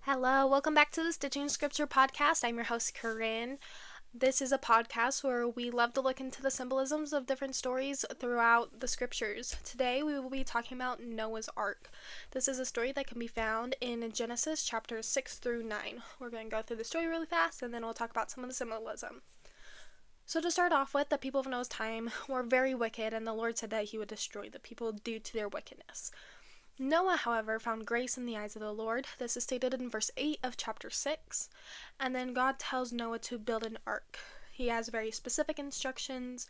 Hello, welcome back to the Stitching Scripture podcast. I'm your host, Corinne. This is a podcast where we love to look into the symbolisms of different stories throughout the scriptures. Today we will be talking about Noah's Ark. This is a story that can be found in Genesis chapters 6 through 9. We're going to go through the story really fast and then we'll talk about some of the symbolism. So to start off with, the people of Noah's time were very wicked, and the Lord said that he would destroy the people due to their wickedness. Noah, however, found grace in the eyes of the Lord. This is stated in verse 8 of chapter 6. And then God tells Noah to build an ark. He has very specific instructions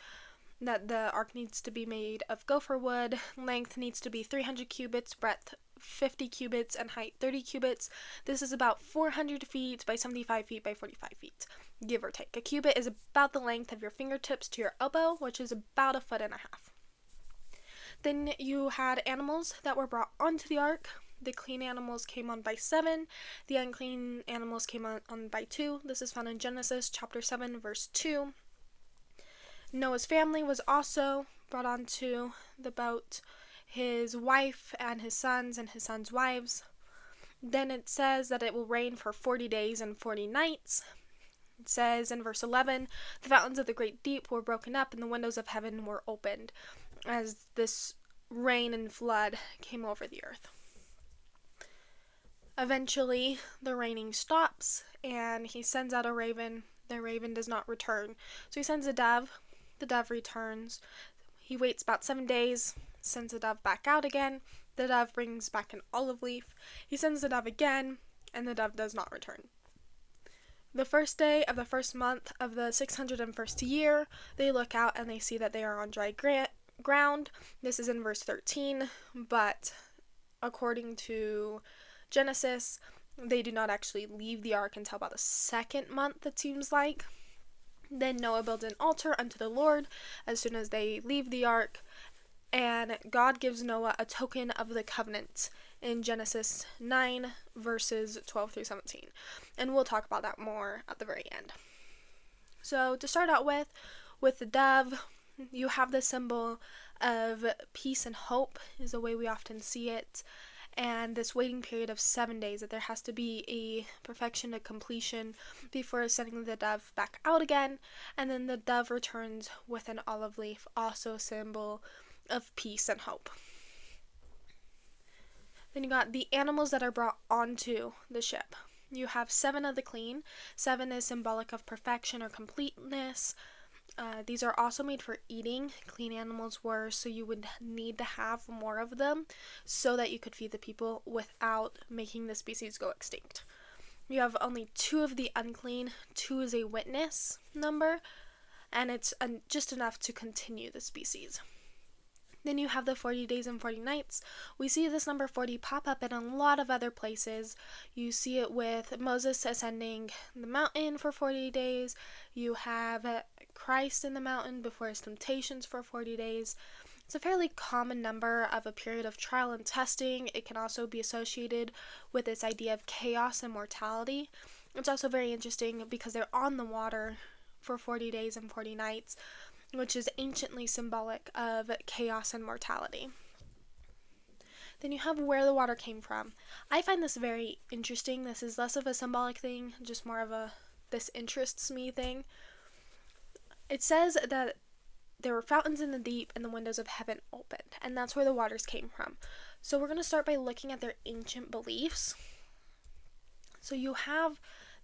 that the ark needs to be made of gopher wood, length needs to be 300 cubits, breadth 50 cubits, and height 30 cubits. This is about 400 feet by 75 feet by 45 feet, give or take. A cubit is about the length of your fingertips to your elbow, which is about 1.5 feet. Then you had animals that were brought onto the ark. The clean animals came on by 7. The unclean animals came on by 2. This is found in Genesis chapter 7, verse 2. Noah's family was also brought onto the boat. His wife and his sons wives. Then it says that it will rain for 40 days and 40 nights. It says in verse 11, the fountains of the great deep were broken up and the windows of heaven were opened, as this rain and flood came over the earth. Eventually, the raining stops, and he sends out a raven. The raven does not return. So he sends a dove. The dove returns. He waits about 7 days, sends the dove back out again. The dove brings back an olive leaf. He sends the dove again, and the dove does not return. The first day of the first month of the 601st year, they look out and they see that they are on dry ground. This is in verse 13, but according to Genesis, they do not actually leave the ark until about the second month, it seems like. Then Noah builds an altar unto the Lord as soon as they leave the ark, and God gives Noah a token of the covenant in Genesis 9, verses 12 through 17. And we'll talk about that more at the very end. So to start out with the dove, you have the symbol of peace and hope is the way we often see it. And this waiting period of 7 days, that there has to be a perfection to completion before sending the dove back out again. And then the dove returns with an olive leaf, also a symbol of peace and hope. Then you got the animals that are brought onto the ship. You have 7 of the clean. 7 is symbolic of perfection or completeness. These are also made for eating. Clean animals were, so you would need to have more of them so that you could feed the people without making the species go extinct. You have only 2 of the unclean. 2 is a witness number, and it's just enough to continue the species. Then you have the 40 days and 40 nights. We see this number 40 pop up in a lot of other places. You see it with Moses ascending the mountain for 40 days. You have Christ in the mountain before his temptations for 40 days. It's a fairly common number of a period of trial and testing. It can also be associated with this idea of chaos and mortality. It's also very interesting because they're on the water for 40 days and 40 nights, which is anciently symbolic of chaos and mortality. Then you have where the water came from. I find this very interesting. This is less of a symbolic thing, just more of a this interests me thing. It says that there were fountains in the deep and the windows of heaven opened, and that's where the waters came from. So we're going to start by looking at their ancient beliefs. So you have,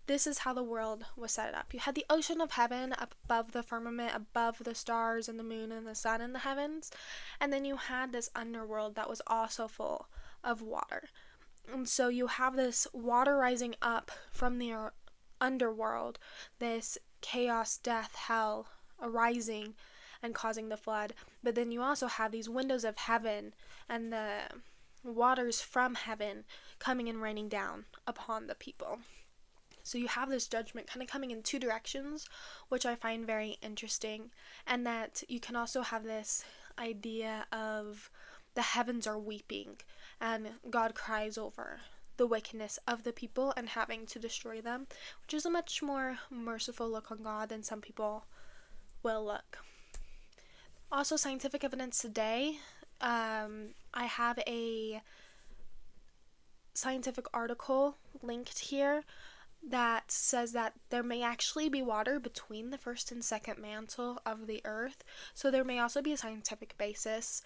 this is how the world was set up. You had the ocean of heaven up above the firmament, above the stars and the moon and the sun and the heavens. And then you had this underworld that was also full of water. And so you have this water rising up from the underworld, this chaos, death, hell arising and causing the flood. But then you also have these windows of heaven and the waters from heaven coming and raining down upon the people. So you have this judgment kind of coming in 2 directions, which I find very interesting. And that you can also have this idea of the heavens are weeping and God cries over the wickedness of the people and having to destroy them, which is a much more merciful look on God than some people will look. Also, scientific evidence today, I have a scientific article linked here that says that there may actually be water between the first and second mantle of the earth. So there may also be a scientific basis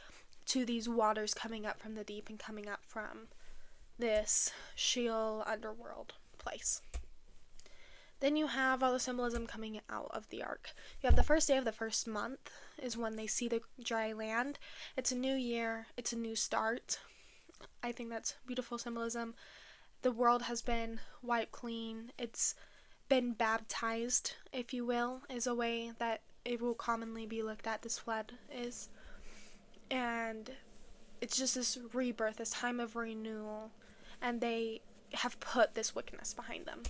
to these waters coming up from the deep and coming up from this Sheol underworld place. Then you have all the symbolism coming out of the ark. You have the first day of the first month is when they see the dry land. It's a new year. It's a new start. I think that's beautiful symbolism. The world has been wiped clean. It's been baptized, if you will, is a way that it will commonly be looked at, this flood is. And it's just this rebirth, this time of renewal. And they have put this wickedness behind them.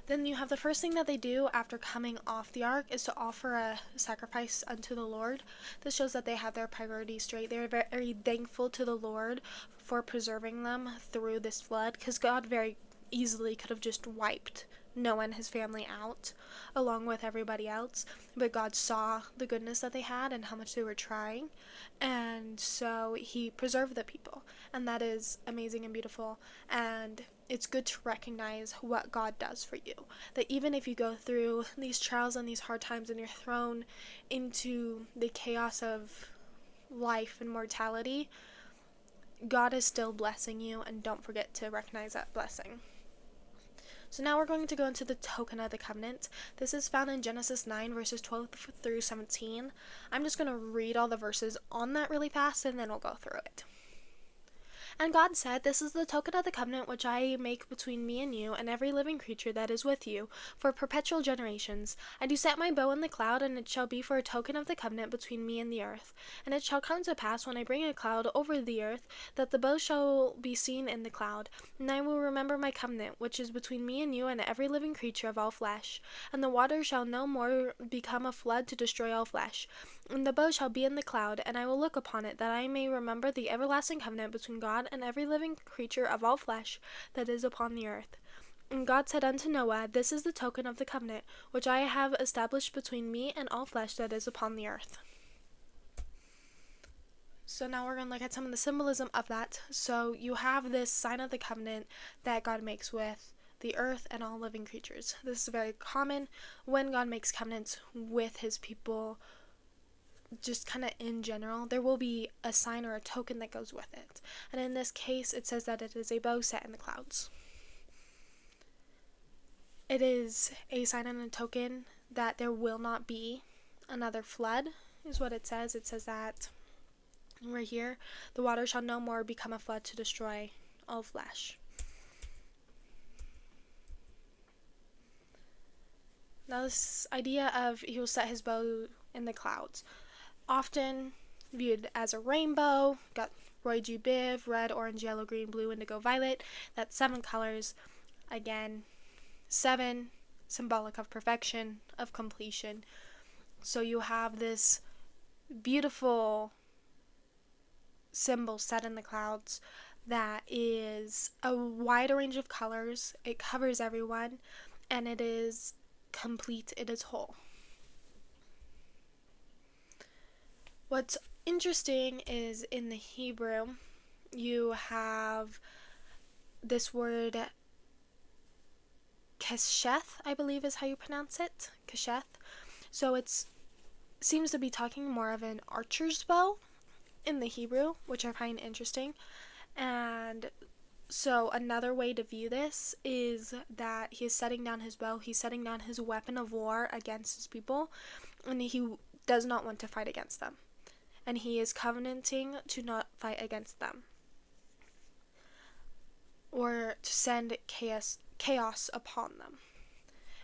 Then you have the first thing that they do after coming off the ark is to offer a sacrifice unto the Lord. This shows that they have their priorities straight. They're very thankful to the Lord for preserving them through this flood, because God very easily could have just wiped Noah and his family out along with everybody else, but God saw the goodness that they had and how much they were trying, and so he preserved the people, and that is amazing and beautiful. And it's good to recognize what God does for you, that even if you go through these trials and these hard times and you're thrown into the chaos of life and mortality, God is still blessing you, and don't forget to recognize that blessing. So now we're going to go into the token of the covenant. This is found in Genesis 9 verses 12 through 17. I'm just going to read all the verses on that really fast, and then we'll go through it. And God said, "This is the token of the covenant which I make between me and you and every living creature that is with you for perpetual generations. I do set my bow in the cloud, and it shall be for a token of the covenant between me and the earth. And it shall come to pass, when I bring a cloud over the earth, that the bow shall be seen in the cloud. And I will remember my covenant, which is between me and you and every living creature of all flesh. And the water shall no more become a flood to destroy all flesh. And the bow shall be in the cloud, and I will look upon it, that I may remember the everlasting covenant between God and every living creature of all flesh that is upon the earth." And God said unto Noah, "This is the token of the covenant which I have established between me and all flesh that is upon the earth." So now we're going to look at some of the symbolism of that. So you have this sign of the covenant that God makes with the earth and all living creatures. This is very common when God makes covenants with his people. Just kind of in general, there will be a sign or a token that goes with it. And in this case, it says that it is a bow set in the clouds. It is a sign and a token that there will not be another flood, is what it says. It says that right here, the water shall no more become a flood to destroy all flesh. Now this idea of he will set his bow in the clouds, often viewed as a rainbow, got Roy G. Biv, red, orange, yellow, green, blue, indigo, violet. That's 7 colors. Again, 7, symbolic of perfection, of completion. So you have this beautiful symbol set in the clouds that is a wide range of colors. It covers everyone, and it is complete, it is whole. What's interesting is in the Hebrew, you have this word kesheth, I believe is how you pronounce it, kesheth. So it seems to be talking more of an archer's bow in the Hebrew, which I find interesting. And so another way to view this is that he is setting down his bow, he's setting down his weapon of war against his people, and he does not want to fight against them. And he is covenanting to not fight against them, or to send chaos upon them.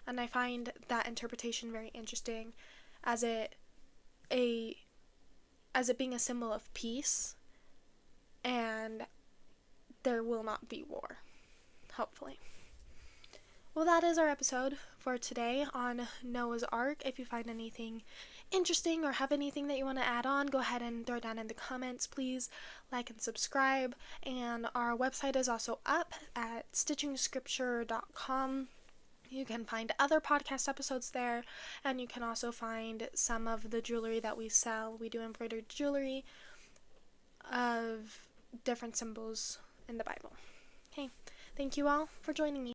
And I find that interpretation very interesting, as it being a symbol of peace, and there will not be war, hopefully. Well, that is our episode for today on Noah's Ark. If you find anything interesting or have anything that you want to add on, go ahead and throw it down in the comments. Please like and subscribe. And our website is also up at stitchingscripture.com. You can find other podcast episodes there, and you can also find some of the jewelry that we sell. We do embroidered jewelry of different symbols in the Bible. Okay, thank you all for joining me.